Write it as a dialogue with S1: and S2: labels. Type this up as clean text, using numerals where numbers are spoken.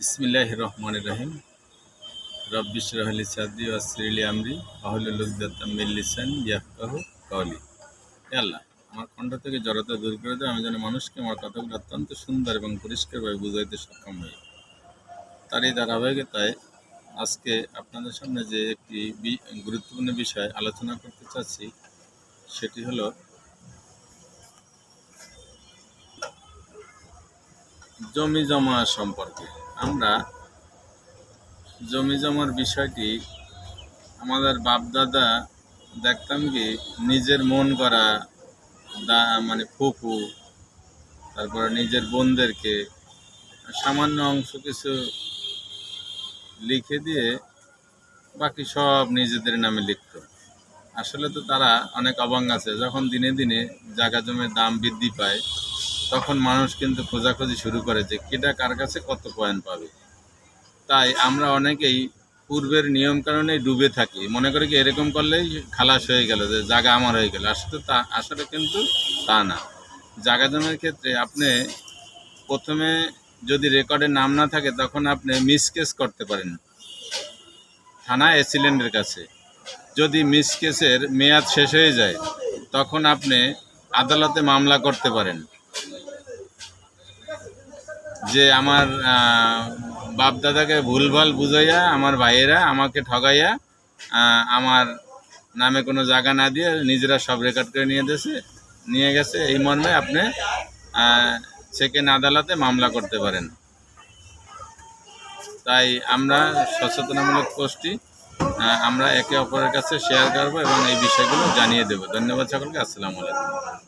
S1: বিসমিল্লাহির রহমানির রহিম। রব্বি ইশরাহ লি সাদরি ওয়াসসির লি আমরি ওয়াহলুল উকদাতাম মিন লিসানি ইয়াফকাহু কাওলি। হে আল্লাহ, আমার কণ্ঠ থেকে জড়তা দূর করে দাও, আমি যেন মানুষকে আমার কথাগুলো অত্যন্ত সুন্দর এবং পরিষ্কারভাবে বুঝাইতে সক্ষম হই। তারই ধারাবাহিকতায় আজকে আপনাদের সামনে যে একটি গুরুত্বপূর্ণ বিষয় আলোচনা করতে চাচ্ছি, সেটি হলো জমি জমা সম্পর্কে। আমরা জমি জমার বিষয়টি আমাদের বাপদাদা দেখতাম কি নিজের মন করা মানে ফুফু, তারপরে নিজের বোনদেরকে সামান্য অংশ কিছু লিখে দিয়ে বাকি সব নিজেদের নামে লিখত। আসলে তো তারা অনেক অবাক আছে, যখন দিনে দিনে জায়গা জমির দাম বৃদ্ধি পায় তখন মানুষ কিন্তু খোঁজাখুঁজি শুরু করে যে কেটা কার কাছে কত পয়েন্ট পাবে। তাই আমরা অনেকেই পূর্বের নিয়ম কারণে ডুবে থাকি, মনে করি কি এরকম করলেই খালাস হয়ে গেল, যে জায়গা আমার হয়ে গেল। আসলে কিন্তু তা না। জায়গা জমির ক্ষেত্রে আপনি প্রথমে যদি রেকর্ডে নাম না থাকে তখন আপনি মিসকেস করতে পারেন থানা এসিলেন্টের কাছে। যদি মিসকেসের মেয়াদ শেষ হয়ে যায় তখন আপনি আদালতে মামলা করতে পারেন যে আমার বাপদাদাকে ভুলভাল বুঝাইয়া আমার ভাইয়েরা আমাকে ঠগাইয়া আমার নামে কোনো জায়গা না দিয়ে নিজেরা সব রেকর্ড করে নিয়ে গেছে। এই মর্মে আপনি সেকেন্ড আদালতে মামলা করতে পারেন। তাই আমরা সচেতনামূলক পোস্টটি আমরা একে অপরের কাছে শেয়ার করব এবং এই বিষয়গুলো জানিয়ে দেব। ধন্যবাদ সকলকে। আসসালামু আলাইকুম।